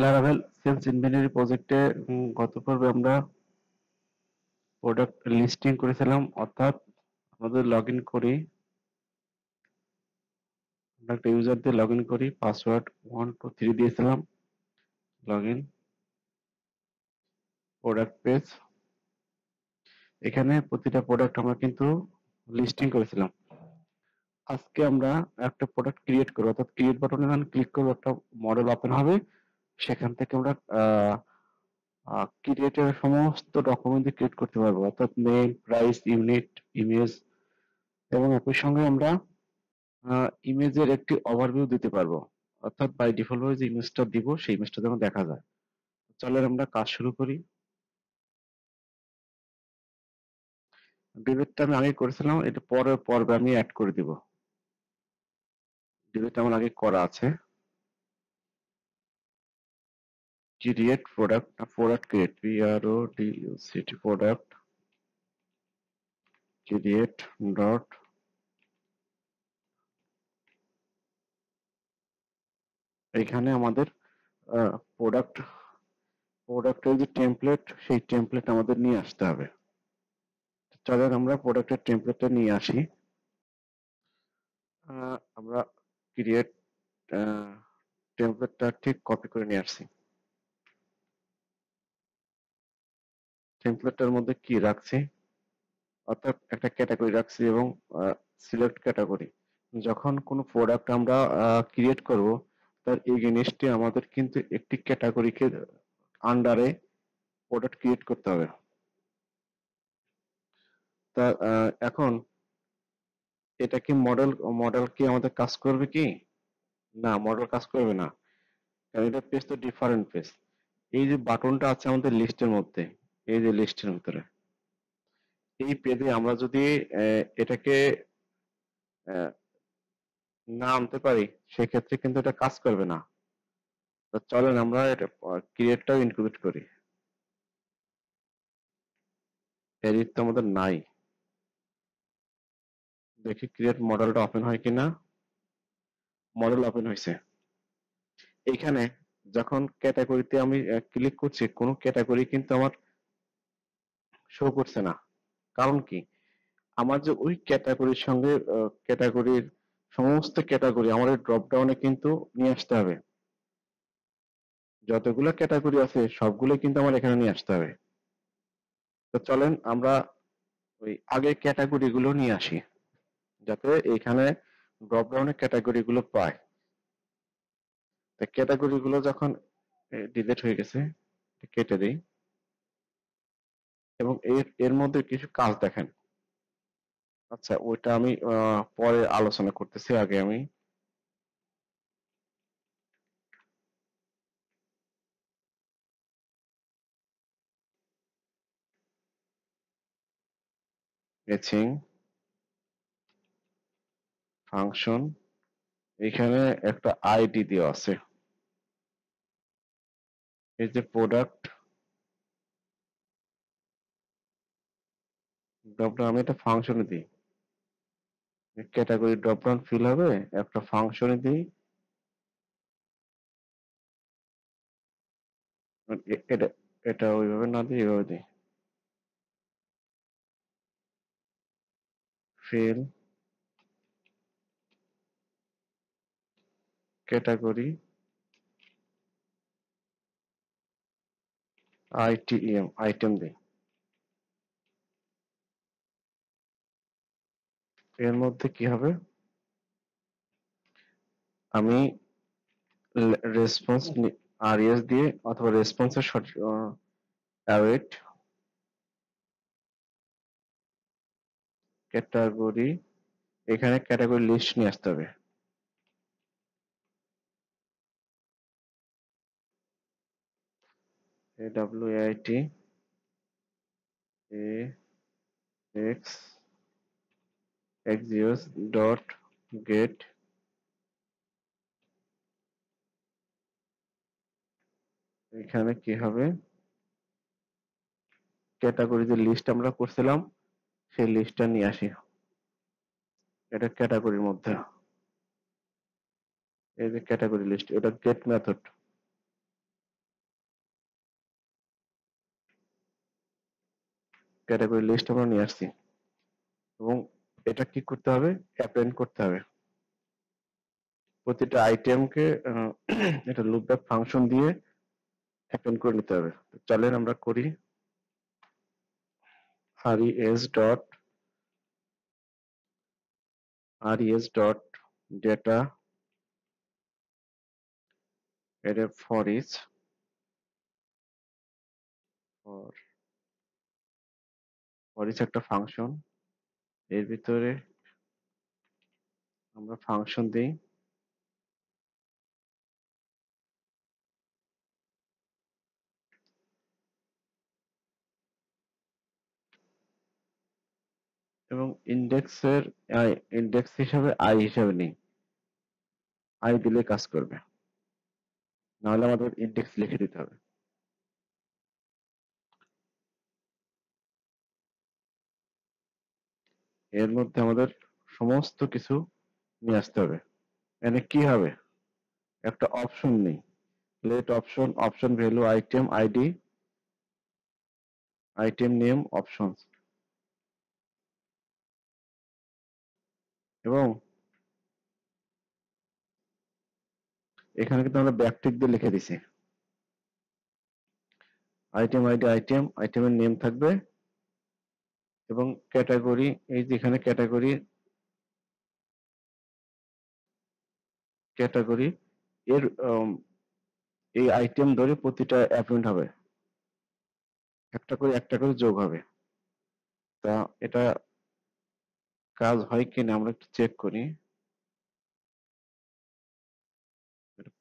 Laravel sales inventory প্রজেক্টে গত পর্বে আমরা প্রোডাক্ট লিস্টিং করেছিলাম, অর্থাৎ আমাদের লগ ইন করি, আমরা একটা ইউজার দিয়ে লগ ইন করি, পাসওয়ার্ড 123 দিয়েছিলাম, লগ ইন, প্রোডাক্ট পেজ। এখানে প্রতিটা প্রোডাক্ট আমরা কিন্তু লিস্টিং করেছিলাম। আজকে আমরা একটা প্রোডাক্ট ক্রিয়েট করবো, অর্থাৎ ক্রিয়েট বাটনে যখন ক্লিক করবো একটা মডেল ওপেন হবে, সেখান থেকে আমরা ক্রিয়েটের সমস্ত ডকুমেন্ট ক্রিয়েট করতে পারবো, অর্থাৎ নেম, প্রাইস, ইউনিট, ইমেজ, এবং একই সঙ্গে আমরা ইমেজের একটি ওভারভিউ দিতে পারবো, অর্থাৎ বাই ডিফল্ট ভাবে যে ইমেজটা দিব সেই ইমেজটা যেন দেখা যায়। চলেন আমরা কাজ শুরু করি। ডিবেটটা আমি আগে করেছিলাম, এটা পরের পর্বে আমি অ্যাড করে দিব। ডিবেটটা আমার আগে করা আছে। Create product, product create, PRODUCT, product create dot, এখানে আমাদের প্রোডাক্ট প্রোডাক্টের যে টেমপ্লেট সেই টেমপ্লেট আমাদের নিয়ে আসতে হবে। চলেন আমরা প্রোডাক্টের টেমপ্লেটটা নিয়ে আসি। আমরা ক্রিয়েট টেমপ্লেটটা ঠিক কপি করে নিয়ে আসছি। টেমপ্লেটটার মধ্যে কি রাখছি, অর্থাৎ একটা ক্যাটাগরি রাখছি এবং সিলেক্ট ক্যাটাগরি। যখন কোনো প্রোডাক্ট আমরা ক্রিয়েট করব, তার এগেইনস্টে আমাদের কিন্তু একটি ক্যাটাগরিকে আন্ডারে প্রোডাক্ট ক্রিয়েট করতে হবে। তা এখন এটা কি মডেল কি আমাদের কাজ করবে কি? না, মডেল কাজ করবে না, কারণ এটা পেজ তো ডিফারেন্ট পেজ। এই যে বাটনটা আছে আমাদের লিস্টের মধ্যে, এই যে লিস্টের ভিতরে, এই পেজে আমরা যদি এটাকে না আনতে পারি, সেক্ষেত্রে কিন্তু এটা কাজ করবে না। তো চলেন আমরা এটা ক্রিয়েটটাও ইনক্লুড করি। এডিট তো আমাদের নাই, দেখি ক্রিয়েট মডেলটা ওপেন হয় কিনা। মডেল ওপেন হয়েছে। এইখানে যখন ক্যাটাগরিতে আমি ক্লিক করছি, কোনো ক্যাটাগরি কিন্তু আমার শো করছে না। কারণ কি, আমার যে ওই ক্যাটাগরির সঙ্গে ক্যাটাগরির সমস্ত ক্যাটাগরি আমার এই ড্রপ ডাউনে কিন্তু নিয়ে আসতে হবে। যতগুলো ক্যাটাগরি আছে সবগুলো কিন্তু আমার এখানে নিয়ে আসতে হবে। তো চলেন আমরা ওই আগে ক্যাটাগরি গুলো নিয়ে আসি, যাতে এখানে ড্রপ ডাউনে ক্যাটাগরি গুলো পায়। তো ক্যাটাগরি গুলো যখন ডিলিট হয়ে গেছে, কেটে দিই, এবং এর এর মধ্যে কিছু কাজ দেখেন। আচ্ছা, ওইটা আমি পরে আলোচনা করতেছি, আগে আমি ম্যাচিং ফাংশন, এখানে একটা আইডি দেওয়া আছে, এই যে প্রোডাক্ট ড্রপ ডাউন, আমি একটা ফাংশনে দিই, ক্যাটাগরি ড্রপ ডাউন ফিল হবে, একটা ফাংশনে দিই। এটা এটা ওইভাবে না দিই, এভাবে দিই, ফিল ক্যাটাগরি আইটেম দিই। এর মধ্যে কি হবে, আমি রেসপন্স আরএস দিয়ে অথবা রেসপন্সের অ্যাওয়েট ক্যাটাগরি, এখানে ক্যাটাগরি লিস্ট নিয়ে আসতে হবে। AWAIT AX Axios dot gate, এখানে কি হবে, ক্যাটাগরি যে লিস্ট আমরা করছিলাম সেই লিস্টটা নিয়ে আসি, এটা ক্যাটাগরির মধ্যে, এই যে ক্যাটাগরি লিস্ট, এটা গেট মেথড। ক্যাটাগরি লিস্ট আমরা নিয়ে আসছি এবং এটা কি করতে হবে, অ্যাপেন্ড করতে হবে প্রতিটা আইটেমকে এটা লুপব্যাক ফাংশন দিয়ে অ্যাপেন্ড করে নিতে হবে। চলেন আমরা করি। res data array for each একটা ফাংশন, এর ভিতরে আমরা ফাংশন দিই এবং ইন্ডেক্স হিসাবে আই হিসাবে নেই, আই দিলে কাজ করবে, নাহলে আমাদের ইন্ডেক্স লিখে দিতে হবে। এর মধ্যে আমাদের সমস্ত কিছু নিয়ে আসতে হবে। এখানে কি হবে, একটা অপশন নেই, let option, option value, item ID, item name, options এবং এখানে কিন্তু আমরা ব্যাকটিক দিয়ে লিখে দিছি। আইটেম আইডি, আইটেমের নেম থাকবে এবং ক্যাটাগরি, এই যেখানে ক্যাটাগরি এর এই আইটেম ধরে প্রতিটা অ্যাপয়েন্ট হবে, একটা করে যোগ হবে। তা এটা কাজ হয় কিনা আমরা একটু চেক করি।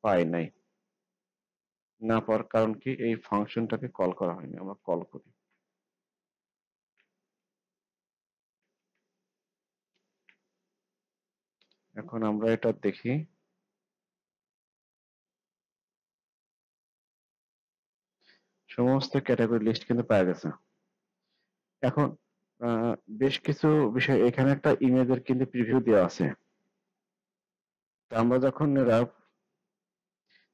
পাই নাই, না পাওয়ার কারণ কি, এই ফাংশনটাকে কল করা হয়নি, আমরা কল করি। এখন আমরা এটা দেখি, সমস্ত ক্যাটাগরি লিস্ট কিন্তু পাওয়া গেছে। এখন বেশ কিছু বিষয়, এখানে একটা ইমেজের কিন্তু প্রিভিউ দেওয়া আছে। তা আমরা যখন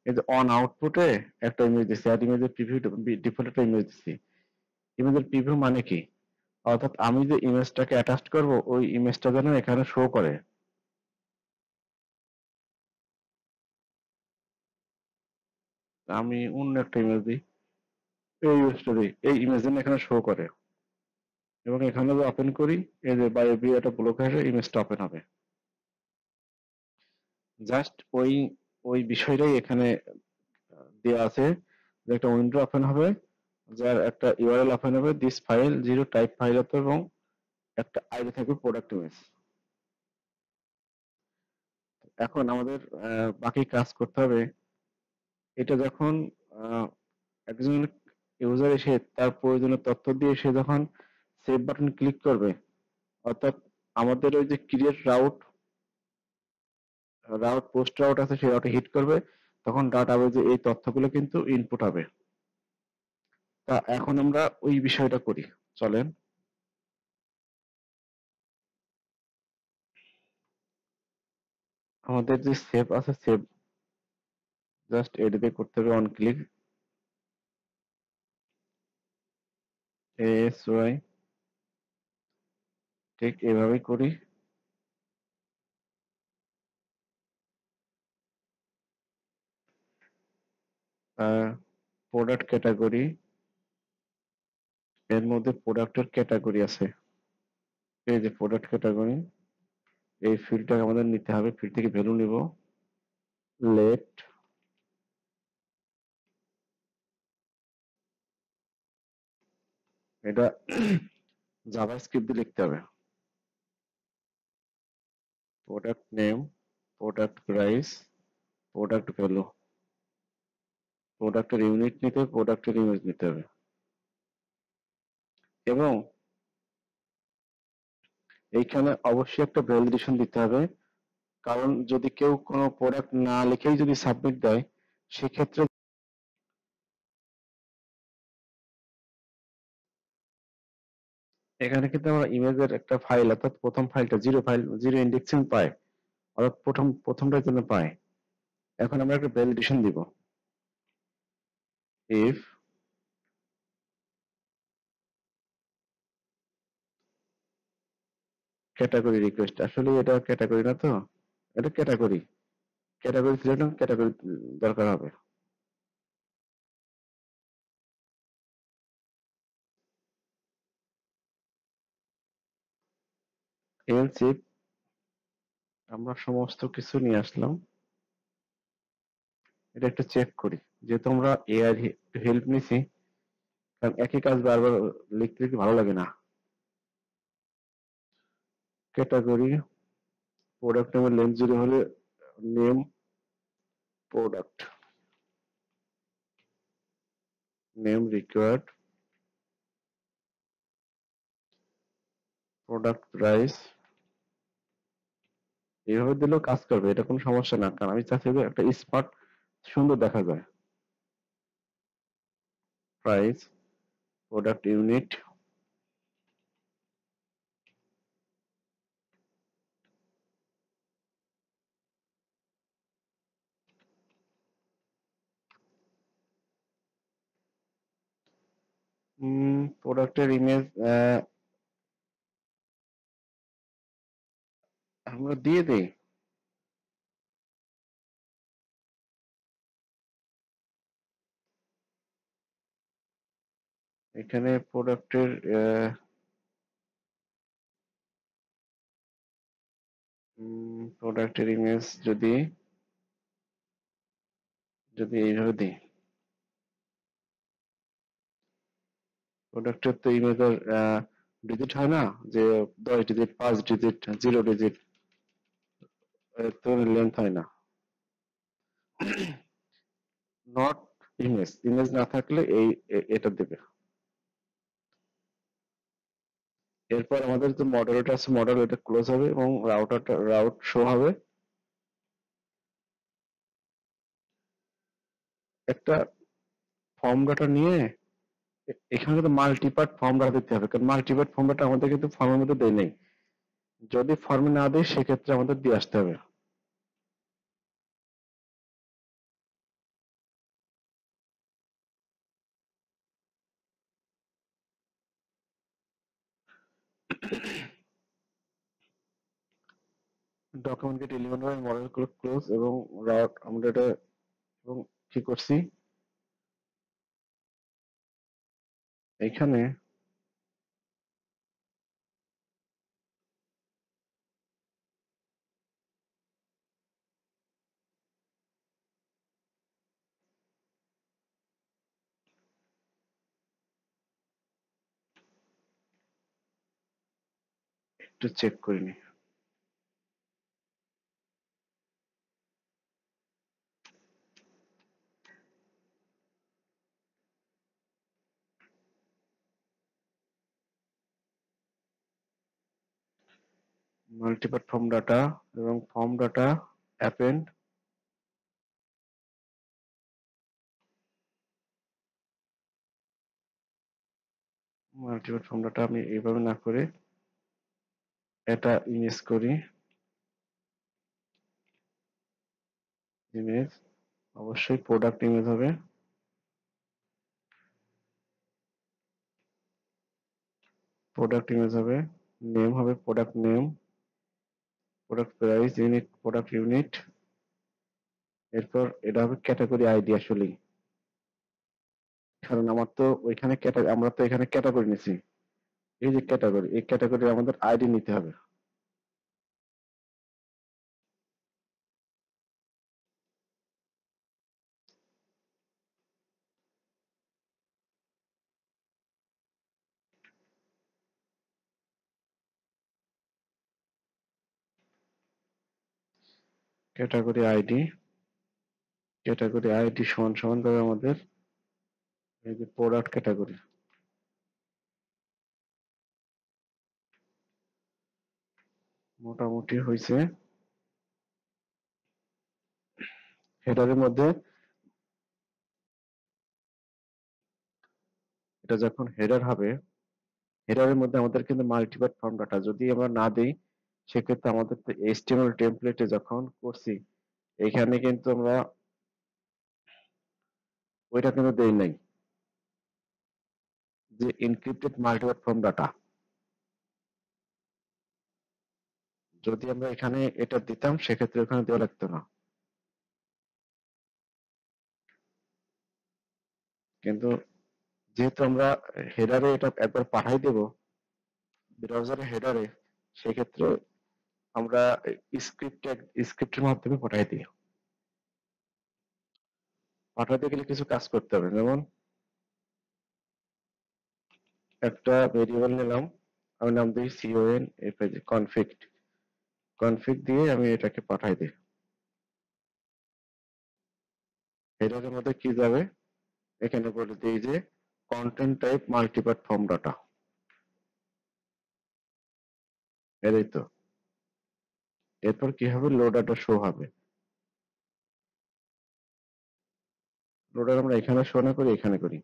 এই যে অন আউটপুটে একটা ইমেজ দিচ্ছি আর ইমেজের প্রিভিউ ডিফল্ট একটা ইমেজ দিচ্ছি। ইমেজের প্রিভিউ মানে কি, অর্থাৎ আমি যে ইমেজটাকে অ্যাটাচ করব ওই ইমেজটা যেন এখানে শো করে। আমি অন্য একটা ইমেজ দিই, এই ইমেজটা দিই, এই ইমেজ যেন এখানে শো করে এবং এখানে যে ওপেন করি, এই যে বাই একটা ব্লক আসে, ইমেজটা ওপেন হবে। জাস্ট ওই ওই বিষয়টাই এখানে দেওয়া আছে, যে একটা উইন্ডো ওপেন হবে, যার একটা ইউআরএল ওপেন হবে, this file zero type file হতো এবং একটা আইডি থাকবে প্রোডাক্ট ইমেজ। এখন আমাদের বাকি কাজ করতে হবে। এটা যখন একজন ইউজার এসে তার প্রয়োজনীয় তথ্য দিয়ে সে যখন সেভ বাটন ক্লিক করবে, অর্থাৎ আমাদের ওই যে ক্রিয়েট পোস্ট রাউট আছে সেই রাউটে হিট করবে, তখন ডাটা যে এই তথ্যগুলো কিন্তু ইনপুট হবে। তা এখন আমরা ওই বিষয়টা করি, চলেন। আমাদের যে সেভ আছে, সেভ জাস্ট এডিতে করতে হবে, অন ক্লিক, ASY, ঠিক এভাবেই করি। প্রোডাক্ট ক্যাটাগরি, এর মধ্যে প্রোডাক্টের ক্যাটাগরি আছে, এই যে প্রোডাক্ট ক্যাটাগরি, এই ফিল্ডটা আমাদের নিতে হবে, ফিল্ড থেকে ভ্যালু নিব, লেট, এটা জাভাস্ক্রিপ্ট দিয়ে লিখতে হবে, product name, product price, product value, প্রোডাক্টের ইউনিট নিতে হবে, প্রোডাক্টের ইমেজ নিতে হবে এবং এইখানে অবশ্যই একটা ভ্যালিডেশন দিতে হবে, কারণ যদি কেউ কোনো প্রোডাক্ট না লিখেই যদি সাবমিট দেয়, সেক্ষেত্রে এখানে কিন্তু আমরা ইমেজের একটা ফাইল, অর্থাৎ প্রথম ফাইলটা জিরো ইন্ডেক্সিং পায়, অর্থাৎ প্রথমটার জন্য পায়। এখন আমরা একটা ভ্যালিডেশন দিব, ইফ ক্যাটাগরি রিকোয়েস্ট, আসলে এটা ক্যাটাগরি না তো, এটা ক্যাটাগরি। ক্যাটাগরি সিলেক্ট, ক্যাটাগরি দরকার হবে। এলসিফ আমরা সমস্ত কিছু নিয়ে আসলাম, এটা একটু চেক করি। যেহেতু আমরা এআই হেল্প নিছি, কারণ একই কাজ বারবার লিখতে লিখতে ভালো লাগে না। ক্যাটাগরি প্রোডাক্ট নেমের লেন্থ জুড়ে হলে name product, name required, product price, এইভাবে দিলেও কাজ করবে, এটা কোনো সমস্যা না, কারণ আমি চাচ্ছি যে একটা স্মার্ট সুন্দর দেখা যায়। প্রাইস, প্রোডাক্ট ইউনিট, প্রোডাক্টের ইমেজ আমরা দিয়ে দিই। এখানে প্রোডাক্টের প্রোডাক্টের ইমেজ যদি যদি এইভাবে দিই, প্রোডাক্টের তো ইমেজের ডিজিট হয় না, যে 10 ডিজিট, 5 ডিজিট, 0 ডিজিট, তো লেন্থ হয় না। নট ইমেজ, ইমেজ না থাকলে এই এটা দেবে। এরপর আমাদের যে মডারেটর আছে, মডেল এটা ক্লোজ হবে এবং রাউট শো হবে। একটা ফর্ম ডাটা নিয়ে এখানে কিন্তু মাল্টিপার্ট ফর্ম ডাটা দিতে হবে, কারণ মাল্টিপার্ট ফর্ম ডাটা আমাদের কিন্তু ফর্মের মধ্যে দেয় নেই। যদি ফর্মে না দেয় সেক্ষেত্রে আমাদের দিয়ে আসতে হবে। Document get element by model close এবং রাউট আমরা এটা এবং কি করছি এখানে, একটু চেক করে নি। মাল্টিপার্ট ফর্ম ডাটা এবং form data append, multipart form data আমি এইভাবে না করে এটা ইমেজ করি। ইমেজ অবশ্যই প্রোডাক্ট ইমেজ হবে, প্রোডাক্ট ইমেজ হবে, নেম হবে product name, product price unit, product unit. এরপর এটা হবে ক্যাটাগরি আইডি আসলেই, কারণ আমার তো ওইখানে আমরা তো এখানে ক্যাটাগরি নিছি। এই যে ক্যাটাগরি, এই ক্যাটাগরি আমাদের আইডি নিতে হবে। ক্যাটাগরি আইডি, ক্যাটাগরি আইডি সমান সমান ভাবে আমাদের এই যে প্রোডাক্ট ক্যাটাগরি, মোটামুটি হয়েছে। হেডারের মধ্যে, এটা যখন হেডার হবে, হেডারের মধ্যে আমাদের কিন্তু মাল্টিপার্ট ফর্ম ডাটা যদি আমরা না দিই, সেক্ষেত্রে আমাদের তো এইচটিএমএল টেমপ্লেটে যখন করছি এখানে কিন্তু আমরা ওইটা কিন্তু দেই নাই, যে এনক্রিপ্টেড মাল্টিপার্ট ফর্ম ডাটা। যদি আমরা এখানে এটা দিতাম সেক্ষেত্রে ওখানে দেওয়া লাগতো না, কিন্তু যেহেতু আমরা হেডারে এটা একবার পাঠাই দেব ব্রাউজারের হেডারে, সেক্ষেত্রে আমরা স্ক্রিপ্টের মাধ্যমে পাঠাই দিই। পাঠাতে গেলে কিছু কাজ করতে হবে, যেমন একটা ভেরিয়েবল নিলাম, আমি নাম দিই কনফিগ, কনফিগ দিয়ে আমি এটাকে পাঠাই দিই। হেডারের মধ্যে কি যাবে, এখানে বলে দিই যে কন্টেন্ট টাইপ মাল্টিপার্ট ফর্ম ডাটা, এটাই তো। এরপর কি হবে, লোড ডাটা শো হবে। লোডার আমরা এখানে শো না করি, এখানে করি,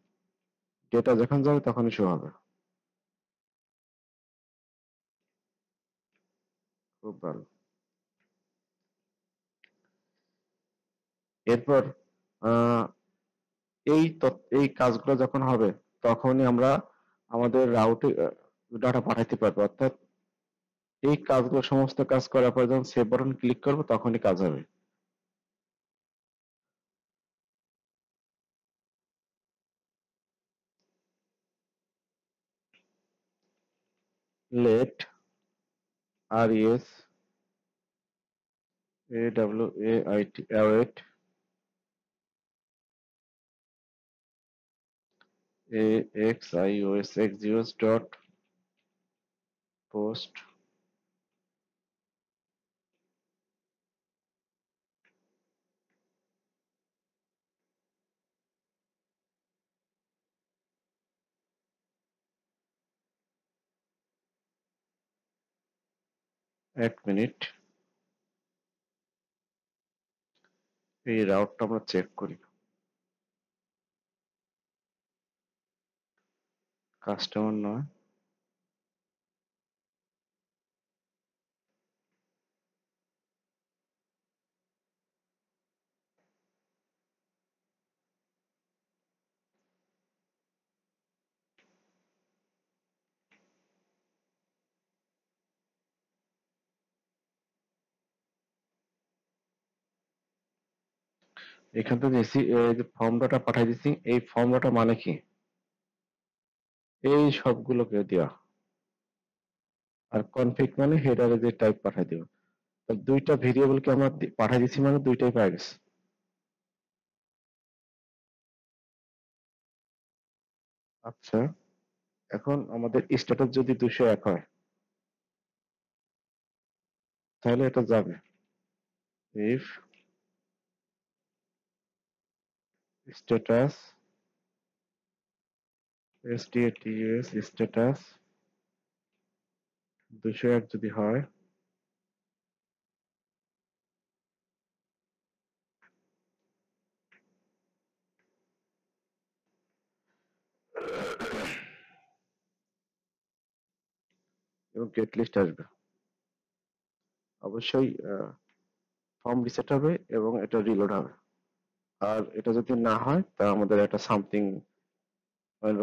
ডেটা যখন যাবে তখনই শো হবে। খুব ভালো। এরপর আহ এই কাজগুলো যখন হবে তখনই আমরা আমাদের রাউটে ডাটা পাঠাইতে পারবো, অর্থাৎ এই কাজগুলো সমস্ত কাজ করার পর যখন সেভ বাটন ক্লিক করবো তখনই কাজ হবে। Let res await await axiosxgeos dot post, 1 minute. এই রাউটটা আমরা চেক করি, কাস্টমার নয়। এখান থেকে এই যে ফর্ম ডাটা পাঠাই দিচ্ছি, এই ফর্ম ডাটা মানে কি, এই সবগুলোকে দেওয়া। আর কনফিগ মানে হেডারে যে টাইপ পাঠাই দিব, তো দুইটা ভেরিয়েবলকে আমরা পাঠাই দিচ্ছি মানে দুইটাই পাই গেছে। আচ্ছা, এখন আমাদের স্ট্যাটাস যদি 201 হয় তাহলে এটা যাবে ইফ স্ট্যাটাস status স্ট্যাটাস 201 যদি হয়, এবং গেট লিস্ট আসবে, অবশ্যই ফর্ম রিসেট হবে এবং এটা রিলোড হবে। আর এটা যদি না হয় তা আমাদের একটা সামথিং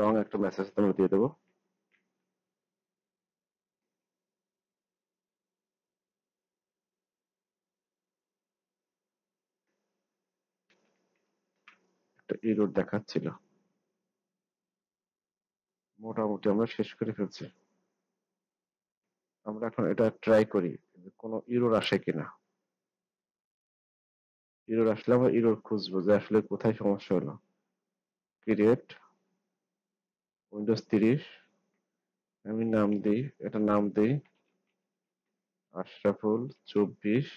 রং একটা মেসেজ আমরা দিয়ে দেবো। একটা এরর দেখাচ্ছিল, মোটামুটি আমরা শেষ করে ফেলছি। আমরা এখন এটা ট্রাই করি কোনো এরর আসে কিনা। এরর আসলে আমরা এরর খুঁজবো যে আসলে কোথায় সমস্যা হলো। ক্রিয়েট উইন্ডোজ 30, আমি নাম দিই, এটা নাম দিই আশরাফুল 24,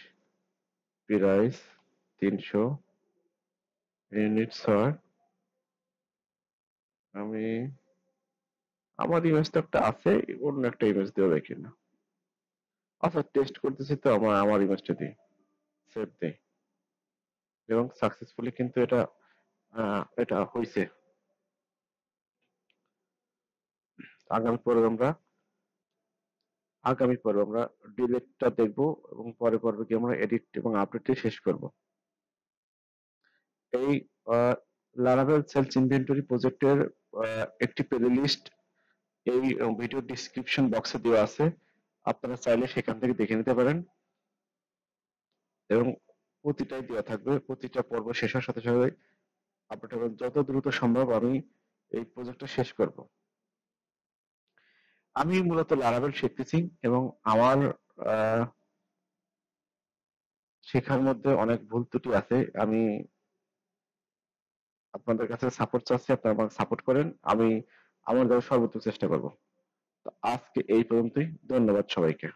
প্রাইস 300, ইউনিট 6। আমি আমার ইমেজ তো একটা আছে, অন্য একটা ইমেজ দেওয়া কিনা। আচ্ছা, টেস্ট করতেছি তো, আমার ইমেজটা দিই, সেভ দিই, এবং সাকসেসফুলি কিন্তু এটা এটা হয়েছে। আগামী পর্বে আমরা ডিলেটটা দেখবো এবং পরে পর্বে কি আমরা এডিট এবং আপডেটে শেষ করব। এই লারাভেল সেলস ইনভেন্টরি প্রজেক্টের একটি প্লে লিস্ট এই ভিডিও ডিসক্রিপশন বক্সে দেওয়া আছে। আপনারা চাইলে সেখান থেকে দেখে নিতে পারেন এবং প্রতিটাই দেওয়া থাকবে। প্রতিটা পর্ব শেষ হওয়ার সাথে সাথে আপডেট হবে। যত দ্রুত সম্ভব আমি এই প্রজেক্টটা শেষ করব। আমি মূলত লারাভেল শিখতেছি এবং আমার আহ, শেখার মধ্যে অনেক ভুল ত্রুটি আছে। আমি আপনাদের কাছে সাপোর্ট চাচ্ছি, আপনারা আমাকে সাপোর্ট করেন। আমি আমার দ্বারা সর্বোচ্চ চেষ্টা করব। তো আজকে এই পর্যন্তই। ধন্যবাদ সবাইকে।